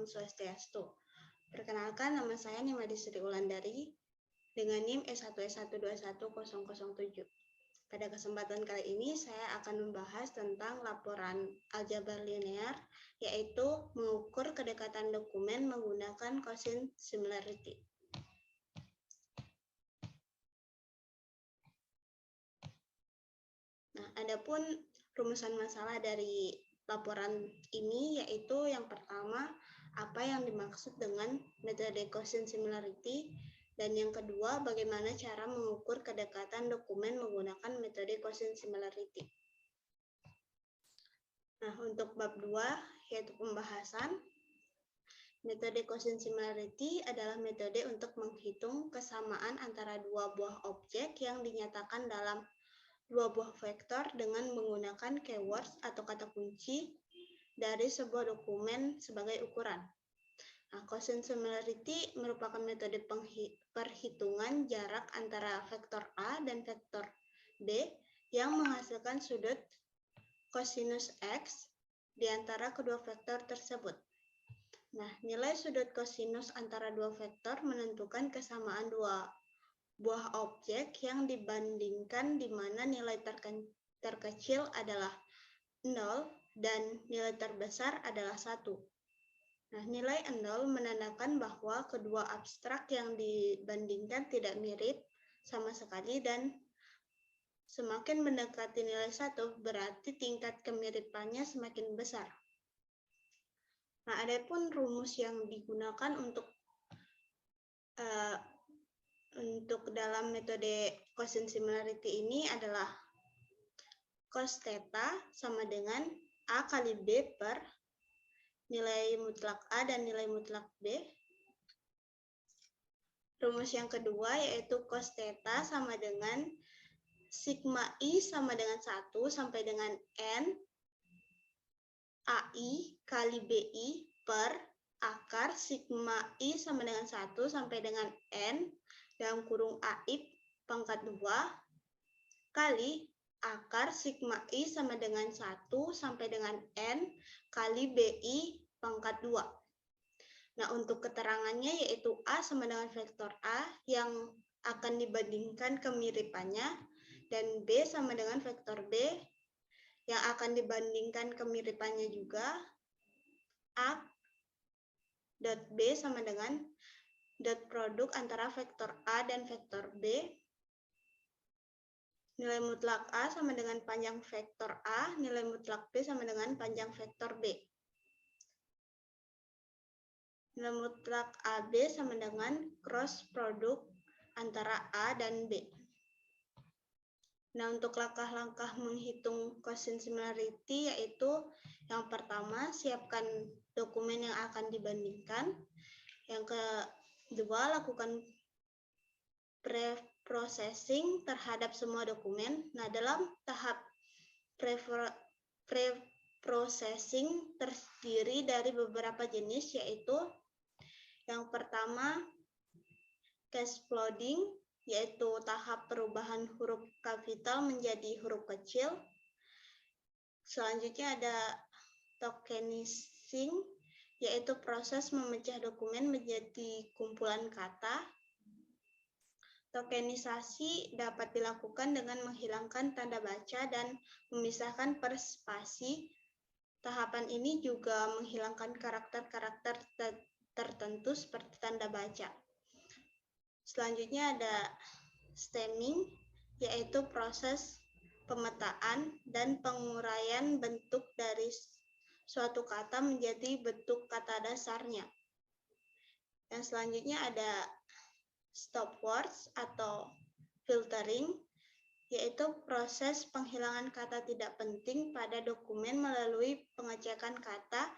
Swastiastu. Perkenalkan, nama saya Nimadi Sri Wulandari dengan NIM S1S1211007. Pada kesempatan kali ini saya akan membahas tentang laporan aljabar linear, yaitu mengukur kedekatan dokumen menggunakan quotient similarity. Nah, adapun rumusan masalah dari laporan ini yaitu yang pertama, apa yang dimaksud dengan metode quotient similarity, dan yang kedua, bagaimana cara mengukur kedekatan dokumen menggunakan metode quotient similarity. Nah, untuk bab 2 yaitu pembahasan, metode quotient similarity adalah metode untuk menghitung kesamaan antara dua buah objek yang dinyatakan dalam dua buah vektor dengan menggunakan keywords atau kata kunci dari sebuah dokumen sebagai ukuran. Nah, quotient similarity merupakan metode perhitungan jarak antara vektor A dan vektor B yang menghasilkan sudut kosinus X di antara kedua vektor tersebut. Nah, nilai sudut kosinus antara dua vektor menentukan kesamaan dua buah objek yang dibandingkan di mana nilai terkecil adalah 0 dan nilai terbesar adalah 1. Nah, nilai 0 menandakan bahwa kedua abstrak yang dibandingkan tidak mirip sama sekali dan semakin mendekati nilai 1 berarti tingkat kemiripannya semakin besar. Nah, adapun rumus yang digunakan untuk dalam metode quotient similarity ini adalah cos theta sama dengan A kali B per nilai mutlak A dan nilai mutlak B. Rumus yang kedua yaitu cos theta sama dengan sigma I sama dengan 1 sampai dengan N AI kali BI per akar sigma I sama dengan 1 sampai dengan N dalam kurung AI pangkat 2 kali akar sigma I sama dengan 1 sampai dengan N kali BI pangkat 2. Nah, untuk keterangannya yaitu A sama dengan vektor A yang akan dibandingkan kemiripannya dan B sama dengan vektor B yang akan dibandingkan kemiripannya juga. A dot B sama dengan dot produk antara vektor A dan vektor B. Nilai mutlak A sama dengan panjang vektor A, nilai mutlak B sama dengan panjang vektor B. Nilai mutlak AB sama dengan cross produk antara A dan B. Nah, untuk langkah-langkah menghitung quotient similarity yaitu yang pertama, siapkan dokumen yang akan dibandingkan. Yang kedua, lakukan pre-processing terhadap semua dokumen. Nah, dalam tahap pre-processing terdiri dari beberapa jenis, yaitu yang pertama, cascading, yaitu tahap perubahan huruf kapital menjadi huruf kecil. Selanjutnya ada tokenizing, yaitu proses memecah dokumen menjadi kumpulan kata. Tokenisasi dapat dilakukan dengan menghilangkan tanda baca dan memisahkan per spasi. Tahapan ini juga menghilangkan karakter-karakter tertentu seperti tanda baca. Selanjutnya ada stemming, yaitu proses pemetaan dan penguraian bentuk dari suatu kata menjadi bentuk kata dasarnya. Yang selanjutnya ada stop words atau filtering, yaitu proses penghilangan kata tidak penting pada dokumen melalui pengecekan kata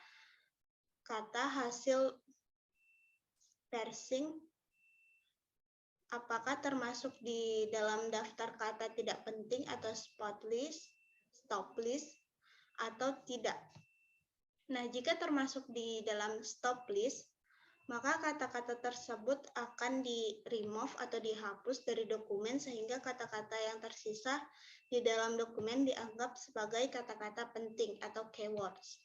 hasil parsing apakah termasuk di dalam daftar kata tidak penting atau stop list, atau tidak. Nah, jika termasuk di dalam stop list, maka kata-kata tersebut akan di-remove atau dihapus dari dokumen sehingga kata-kata yang tersisa di dalam dokumen dianggap sebagai kata-kata penting atau keywords.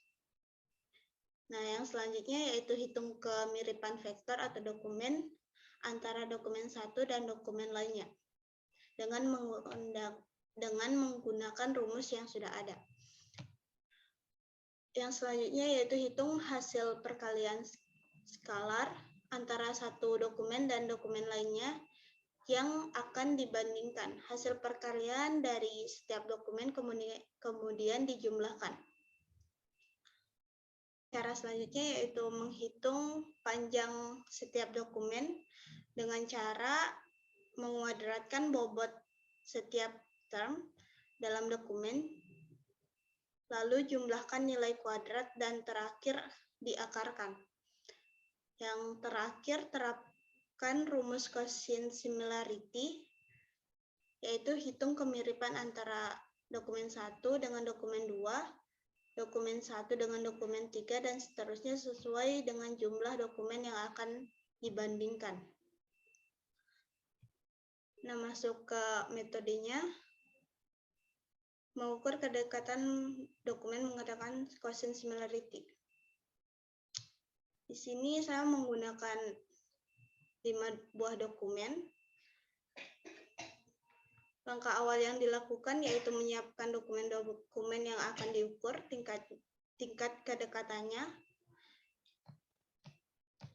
Nah, yang selanjutnya yaitu hitung kemiripan vektor atau dokumen antara dokumen satu dan dokumen lainnya dengan menggunakan rumus yang sudah ada. Yang selanjutnya yaitu hitung hasil perkalian skalar antara satu dokumen dan dokumen lainnya yang akan dibandingkan. Hasil perkalian dari setiap dokumen kemudian dijumlahkan. Cara selanjutnya yaitu menghitung panjang setiap dokumen dengan cara menguadratkan bobot setiap term dalam dokumen, lalu jumlahkan nilai kuadrat dan terakhir diakarkan. Yang terakhir, terapkan rumus quotient similarity, yaitu hitung kemiripan antara dokumen 1 dengan dokumen 2, dokumen 1 dengan dokumen 3, dan seterusnya sesuai dengan jumlah dokumen yang akan dibandingkan. Nah, masuk ke metodenya. Mengukur kedekatan dokumen menggunakan quotient similarity. Di sini saya menggunakan 5 buah dokumen. Langkah awal yang dilakukan yaitu menyiapkan dokumen yang akan diukur tingkat kedekatannya.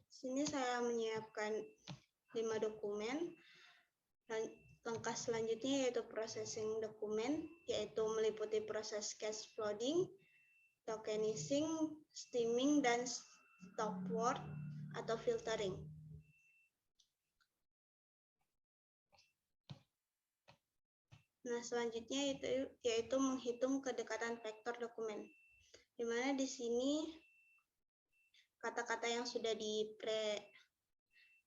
Di sini saya menyiapkan 5 dokumen. Langkah selanjutnya yaitu processing dokumen, yaitu meliputi proses cache loading, tokenizing, steaming, dan stop word atau filtering. Nah, selanjutnya yaitu menghitung kedekatan vektor dokumen, di mana di sini kata-kata yang sudah di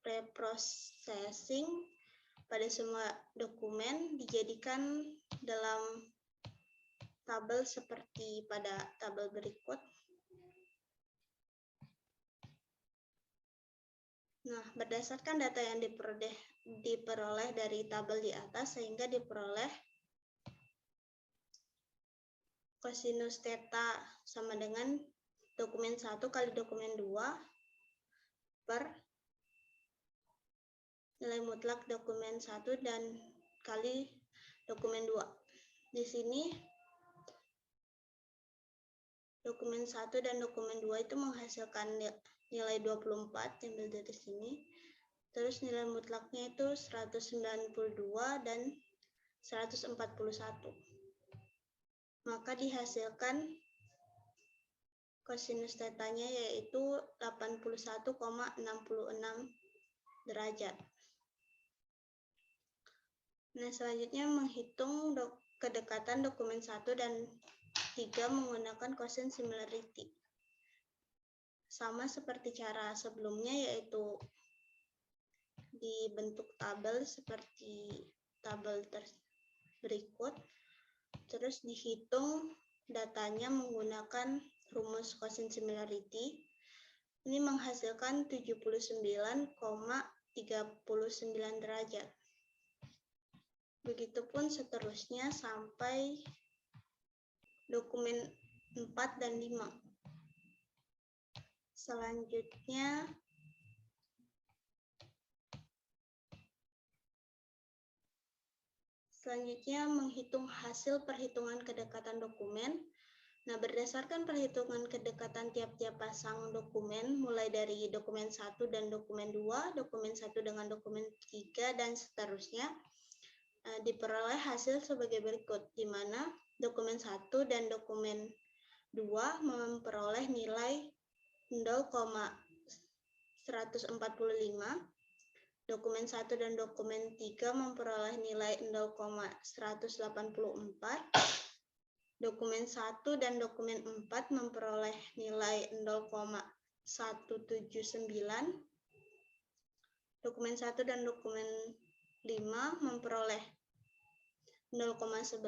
pre-processing pada semua dokumen dijadikan dalam tabel seperti pada tabel berikut. Nah, berdasarkan data yang diperoleh dari tabel di atas, sehingga diperoleh kosinus theta sama dengan dokumen 1 kali dokumen 2 per nilai mutlak dokumen 1 dan kali dokumen 2. Di sini dokumen 1 dan dokumen 2 itu menghasilkan nilai 24, ambil dari sini. Terus nilai mutlaknya itu 192 dan 141. Maka dihasilkan kosinus tetanya yaitu 81,66 derajat. Nah, selanjutnya menghitung kedekatan dokumen 1 dan 3 menggunakan quotient similarity. Sama seperti cara sebelumnya, yaitu dibentuk tabel seperti tabel berikut. Terus dihitung datanya menggunakan rumus quotient similarity. Ini menghasilkan 79,39 derajat. Begitupun seterusnya sampai dokumen 4 dan 5. Selanjutnya menghitung hasil perhitungan kedekatan dokumen. Nah, berdasarkan perhitungan kedekatan tiap-tiap pasang dokumen, mulai dari dokumen 1 dan dokumen 2, dokumen 1 dengan dokumen 3, dan seterusnya, diperoleh hasil sebagai berikut, di mana dokumen 1 dan dokumen 2 memperoleh nilai 0,145, dokumen 1 dan dokumen 3 memperoleh nilai 0,184, dokumen 1 dan dokumen 4 memperoleh nilai 0,179, dokumen 1 dan dokumen 5 memperoleh 0,11,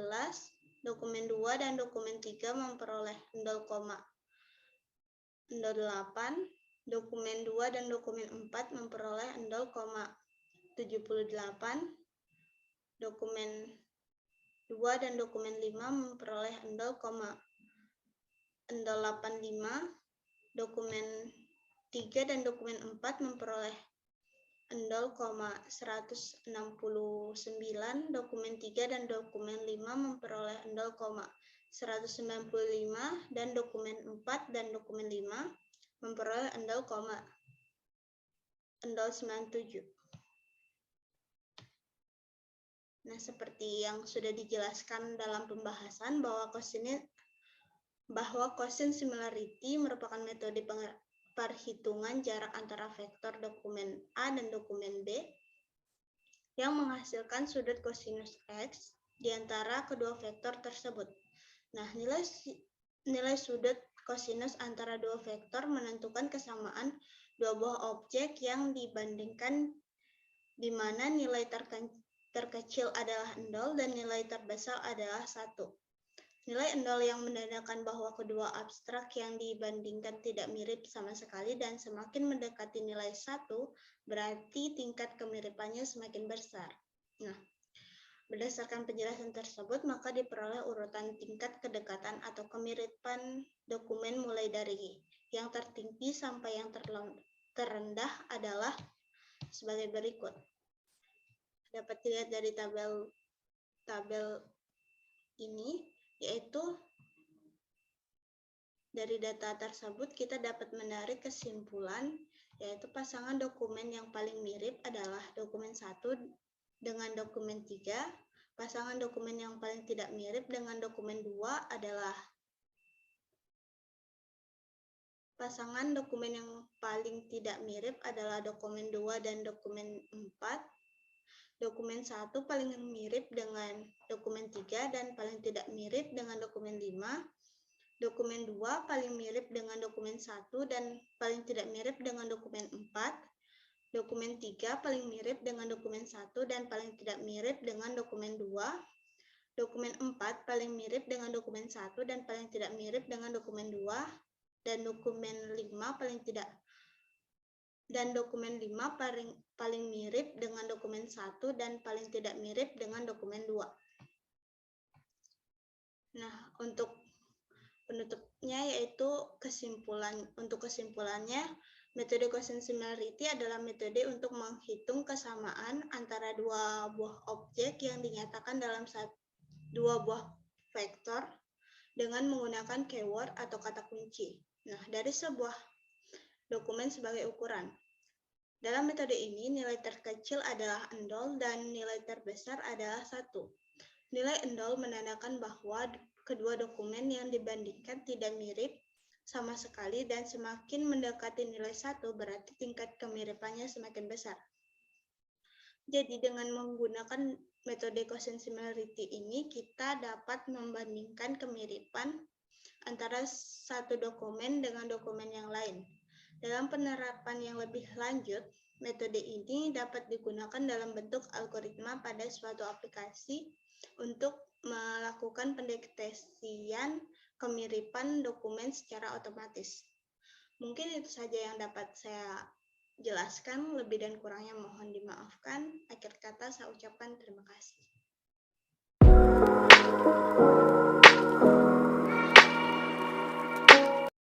dokumen 2 dan dokumen 3 memperoleh 0,08, dokumen 2 dan dokumen 4 memperoleh 0,78, dokumen 2 dan dokumen 5 memperoleh 0,085, dokumen 3 dan dokumen 4 memperoleh 0,169, dokumen 3 dan dokumen 5 memperoleh 0,195, dan dokumen 4 dan dokumen 5 memperoleh 0,097. Nah, seperti yang sudah dijelaskan dalam pembahasan bahwa quotient similarity merupakan metode perhitungan jarak antara vektor dokumen A dan dokumen B yang menghasilkan sudut kosinus X di antara kedua vektor tersebut. Nah, nilai sudut kosinus antara dua vektor menentukan kesamaan dua buah objek yang dibandingkan, di mana nilai terkecil adalah 0 dan nilai terbesar adalah 1. Nilai 0 yang menandakan bahwa kedua abstrak yang dibandingkan tidak mirip sama sekali, dan semakin mendekati nilai 1, berarti tingkat kemiripannya semakin besar. Nah, berdasarkan penjelasan tersebut, maka diperoleh urutan tingkat kedekatan atau kemiripan dokumen mulai dari yang tertinggi sampai yang terendah adalah sebagai berikut. Dapat dilihat dari tabel ini, yaitu dari data tersebut kita dapat menarik kesimpulan, yaitu pasangan dokumen yang paling mirip adalah dokumen 1 dengan dokumen 3. Pasangan dokumen yang paling tidak mirip dengan dokumen 2 adalah pasangan dokumen yang paling tidak mirip adalah dokumen 2 dan dokumen 4. Dokumen 1 paling mirip dengan dokumen 3 dan paling tidak mirip dengan dokumen 5. Dokumen 2 paling mirip dengan dokumen 1 dan paling tidak mirip dengan dokumen 4. Dokumen 3 paling mirip dengan dokumen 1 dan paling tidak mirip dengan dokumen 2. Dokumen 4 paling mirip dengan dokumen 1 dan paling tidak mirip dengan dokumen 2. Dan dokumen 5 paling mirip dengan dokumen 1 dan paling tidak mirip dengan dokumen 2. Nah, untuk penutupnya yaitu kesimpulannya, metode quotient similarity adalah metode untuk menghitung kesamaan antara dua buah objek yang dinyatakan dalam dua buah vektor dengan menggunakan keyword atau kata kunci. Nah, dari sebuah dokumen sebagai ukuran. Dalam metode ini, nilai terkecil adalah 0 dan nilai terbesar adalah 1. Nilai 0 menandakan bahwa kedua dokumen yang dibandingkan tidak mirip sama sekali, dan semakin mendekati nilai 1 berarti tingkat kemiripannya semakin besar. Jadi dengan menggunakan metode quotient similarity ini, kita dapat membandingkan kemiripan antara satu dokumen dengan dokumen yang lain. Dalam penerapan yang lebih lanjut, metode ini dapat digunakan dalam bentuk algoritma pada suatu aplikasi untuk melakukan pendeteksian kemiripan dokumen secara otomatis. Mungkin itu saja yang dapat saya jelaskan, lebih dan kurangnya mohon dimaafkan. Akhir kata saya ucapkan terima kasih.